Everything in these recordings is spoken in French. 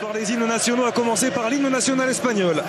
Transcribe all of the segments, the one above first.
Par les hymnes nationaux, à commencer par l'hymne national espagnol.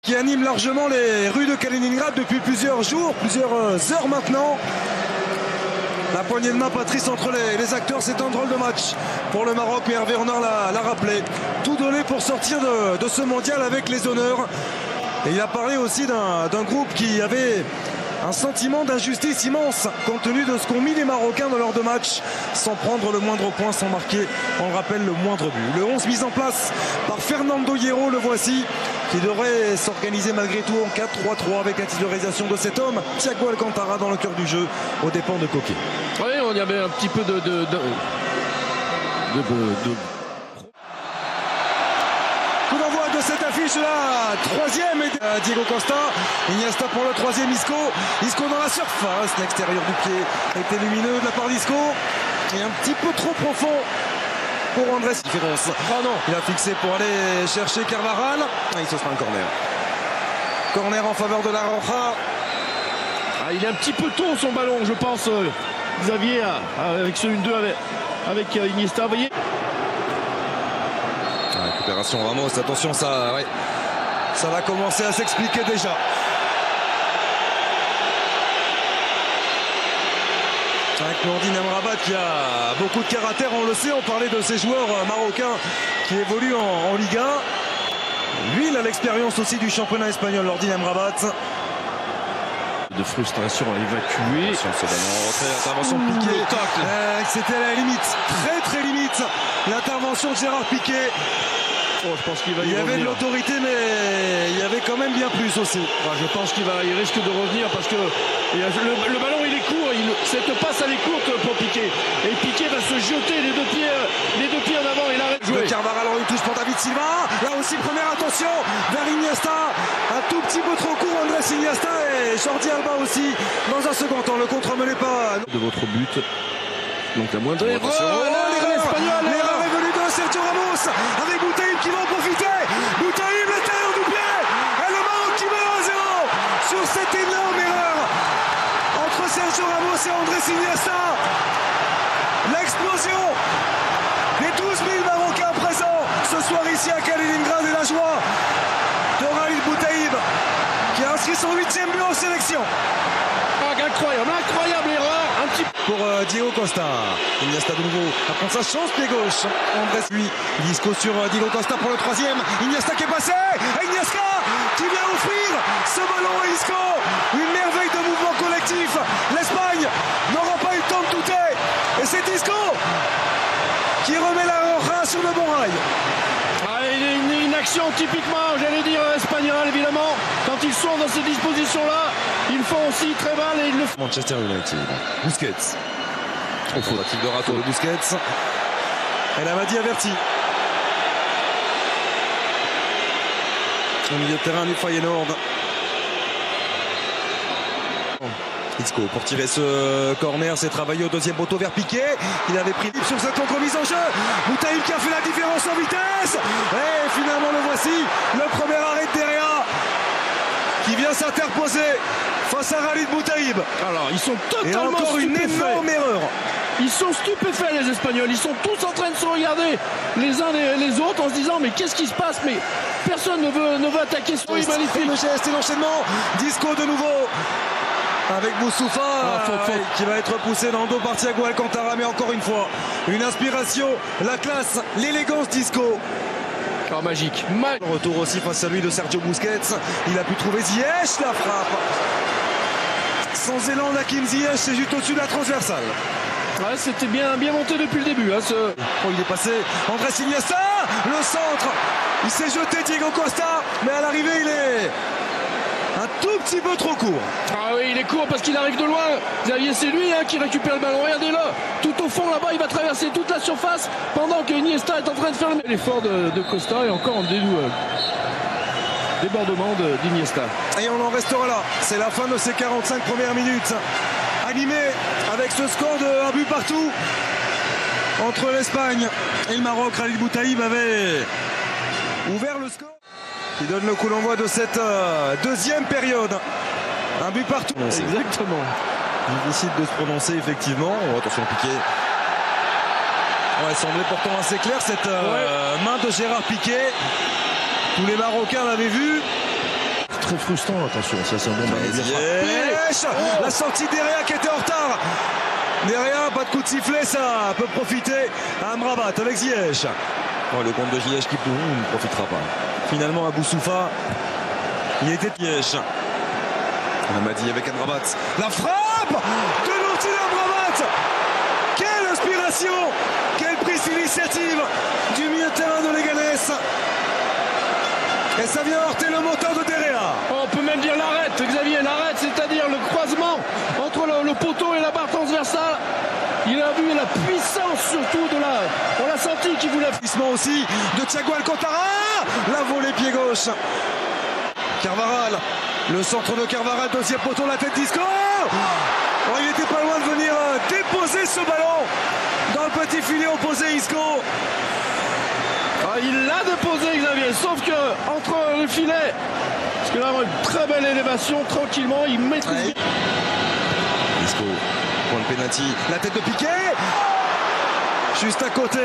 Qui anime largement les rues de Kaliningrad depuis plusieurs jours, plusieurs heures maintenant. La poignée de main, Patrice, entre les acteurs, c'est un drôle de match pour le Maroc, mais Hervé Renard l'a rappelé. Tout donné pour sortir de ce mondial avec les honneurs. Et il a parlé aussi d'un groupe qui avait un sentiment d'injustice immense compte tenu de ce qu'ont mis les Marocains dans leurs deux matchs, sans prendre le moindre point, sans marquer, on le rappelle, le moindre but. Le 11 mis en place par Fernando Hierro, le voici, qui devrait s'organiser malgré tout en 4-3-3 avec la titularisation de cet homme, Thiago Alcantara, dans le cœur du jeu, aux dépens de Coquet. Oui, on y avait un petit peu de Coup d'envoi de cette affiche, la troisième, Diego Costa, Iniesta pour le troisième, Isco dans la surface, l'extérieur du pied était lumineux de la part d'Isco, et un petit peu trop profond pour Andrés Différence. Oh non. Il a fixé pour aller chercher Carvajal, et ce sera un corner. Corner en faveur de la Roja. Ah, il est un petit peu tôt son ballon, je pense, Xavier, avec ce 1-2 avec Iniesta, vous voyez. Récupération Ramos, attention, ça va commencer à s'expliquer déjà. Avec Nourdine Amrabat qui a beaucoup de caractère, on le sait, on parlait de ces joueurs marocains qui évoluent en Ligue 1. Lui, il a l'expérience aussi du championnat espagnol, Nourdine Amrabat. De frustration à évacuer. L'intervention de Piqué. C'était à la limite, très limite, l'intervention de Gérard Piqué. Oh, je pense qu'il va il y avait de l'autorité, mais il y avait quand même bien plus aussi. Je pense qu'il risque de revenir parce que le ballon il est court, cette passe elle est courte pour Piqué. Et Piqué va se jeter les deux pieds en avant. Il arrête de jouer. Carvajal en une touche pour David Silva. Là aussi, première attention vers Iniesta. Un tout petit peu trop court, Andrés Iniesta et Jordi Alba aussi. Dans un second temps, le contre mené pas. De votre but. Donc la moindre erreur. L'erreur est venue de Sergio Ramos avec Boutaïb qui va en profiter. Boutaïb, l'intérieur du pied. Et le Maroc qui met 1-0 sur cette énorme erreur entre Sergio Ramos et Andrés Iniesta. L'explosion des 12 000 Marocains présents ce soir ici à Kaliningrad et la joie de Khalid Boutaïb qui a inscrit son 8e but en sélection. Incroyable erreur. Un petit pour Diego Costa. Iniesta de nouveau à prendre sa chance, pied gauche. Andrés lui, Isco sur Diego Costa pour le troisième. Iniesta qui est passé. Et Iniesta qui vient offrir ce ballon à Isco. Une merveille de mouvement collectif. L'Espagne n'aura pas eu le temps de douter. Et c'est Isco qui remet la Roja sur le bon rail. Une action typiquement, j'allais dire, espagnole, évidemment. Quand ils sont dans ces dispositions-là, ils font aussi très mal et ils le font. Manchester United. Busquets. Tentative de râteau de Busquets. Elle a dit averti. Au milieu de terrain du Feyenoord. Isco pour tirer ce corner, c'est travaillé au deuxième poteau vers Piqué. Il avait pris sur cette contre-mise en jeu. Boutaïb qui a fait la différence en vitesse. Et finalement le voici, le premier arrêt de Derrea qui vient s'interposer face à Khalid Boutaïb. Alors ils sont totalement et encore stupéfaits. Une énorme erreur. Ils sont stupéfaits les Espagnols. Ils sont tous en train de se regarder les uns les autres en se disant mais qu'est-ce qui se passe, mais personne ne veut attaquer ce magnifique. Le geste et l'enchaînement. Disco de nouveau. Avec Boussoufa qui va être poussé dans le dos par Thiago Alcantara, mais encore une fois, une inspiration, la classe, l'élégance d'Isco. Oh, magique. Retour aussi face à lui de Sergio Busquets. Il a pu trouver Ziyech, la frappe. Sans élan, Hakim Ziyech, c'est juste au-dessus de la transversale. Ouais, c'était bien monté depuis le début. Oh, il est passé. Andrés Iniesta, le centre. Il s'est jeté Diego Costa, mais à l'arrivée, il est un tout petit peu trop court. Ah oui, il est court parce qu'il arrive de loin. Xavier, c'est lui qui récupère le ballon. Regardez-le, tout au fond là-bas, il va traverser toute la surface pendant que Iniesta est en train de faire l'effort de Costa et encore en débordement d'Iniesta. Et on en restera là. C'est la fin de ces 45 premières minutes. Animé avec ce score de 1 but partout entre l'Espagne et le Maroc. Khalid Boutaïb avait ouvert le score qui donne le coup d'envoi de cette deuxième période. 1 but partout. Exactement. Difficile de se prononcer effectivement. Oh, attention Piqué. Ouais, semblait pourtant assez clair cette main de Gérard Piqué. Tous les Marocains l'avaient vu. Très frustrant, attention, ça c'est un bon ballon. La sortie d'Herrera qui était en retard. Derrière, pas de coup de sifflet, ça peut profiter à Amrabat avec Ziyech. Oh, le compte de Ziyech qui ne profitera pas. Finalement, Abou Soufa, il était Ziyech. On m'a dit avec Amrabat. La frappe de l'outil d'Amrabat. Quelle inspiration, quelle prise d'initiative du milieu de terrain de Leganés. Et ça vient heurter le moteur de Derrera. On peut même dire l'arrête, Xavier, l'arrête, c'est-à-dire le croisement entre le poteau et la barre transversale. Il a vu la puissance surtout on l'a senti qu'il voulait. Aussi de Thiago Alcantara. La volée pied gauche. Carvaral. Le centre de Carvaral, deuxième poteau, la tête d'Isco. Oh, il n'était pas loin de venir déposer ce ballon dans le petit filet opposé, Isco. Ah, il l'a déposé, Xavier, sauf que entre le filet, parce que là, une très belle élévation, tranquillement, il maîtrise. Ouais. Isco, point de pénalty, la tête de Piqué, juste à côté.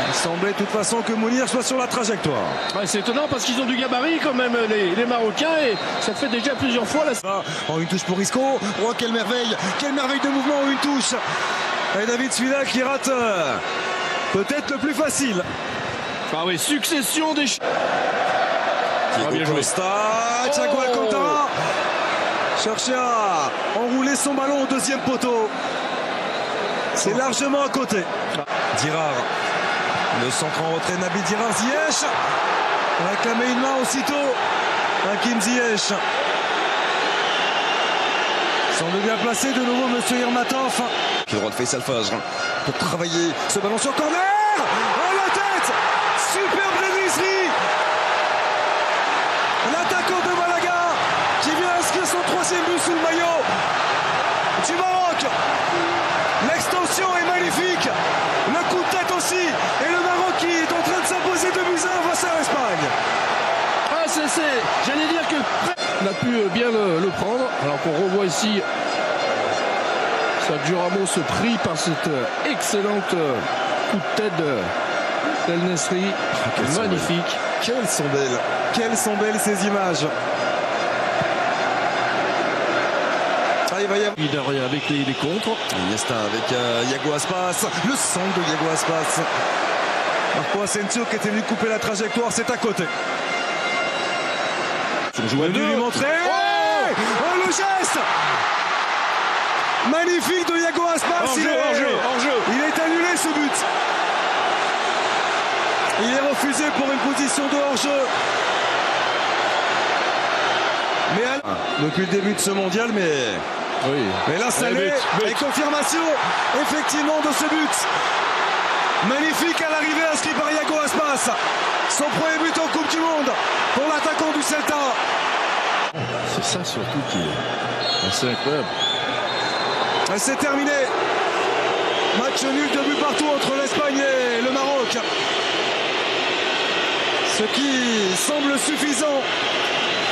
Il semblait de toute façon que Mounir soit sur la trajectoire. Ouais, c'est étonnant parce qu'ils ont du gabarit quand même, les Marocains, et ça fait déjà plusieurs fois. En une touche pour Isco. Oh, quelle merveille de mouvement en une touche. Et David Suida qui rate peut-être le plus facile. Ah oui, succession des... Diego Costa, Thiago Alcantara cherchait à enrouler son ballon au deuxième poteau. C'est largement à côté. Dirar, le centre en retrait, Nabil Dirar, Ziyech réclamé une main aussitôt. Hakim Ziyech semble bien placé de nouveau monsieur Irmatov. Qui a le droit de Faisal Fajr pour travailler ce ballon sur corner. Oh, la tête, superbe réussite. L'attaquant de Malaga qui vient inscrire son troisième but sous le maillot du Maroc. L'extension est magnifique, le coup de tête aussi, et le Maroc qui est en train de s'imposer 2-1 face à l'Espagne. Ah, j'allais dire que on a pu bien le prendre, alors qu'on revoit ici Sergio Ramos pris par cette excellente coup de tête d'El Nesri. Magnifique. Quelles sont belles ces images. Ah, il va y avoir avec les contres. Iniesta avec Iago Aspas. Le centre de Iago Aspas. Marco Asensio qui était venu couper la trajectoire, c'est à côté. Je vais lui montrer. Oh, le geste magnifique de Iago Aspas. Hors-jeu. Il est annulé ce but. Il est refusé pour une position de hors-jeu. Mais depuis le début de ce mondial, mais là ça l'est. Et confirmation effectivement de ce but. Magnifique à l'arrivée, inscrit par Iago Aspas. Son premier but en Coupe du Monde pour l'attaquant du Celta. C'est ça surtout qui est assez incroyable. C'est terminé. Match nul, 2 buts partout entre l'Espagne et le Maroc. Ce qui semble suffisant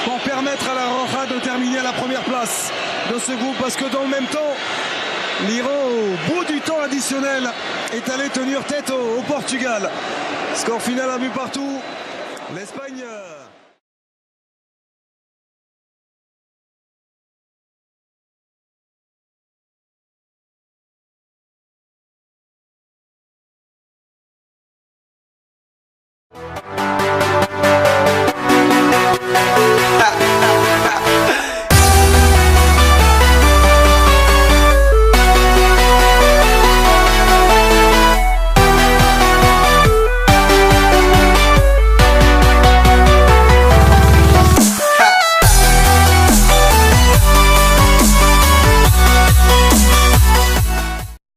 pour permettre à la Roja de terminer à la première place de ce groupe. Parce que dans le même temps, l'Iran, au bout du temps additionnel, est allé tenir tête au Portugal. Score final, 1 but partout. L'Espagne...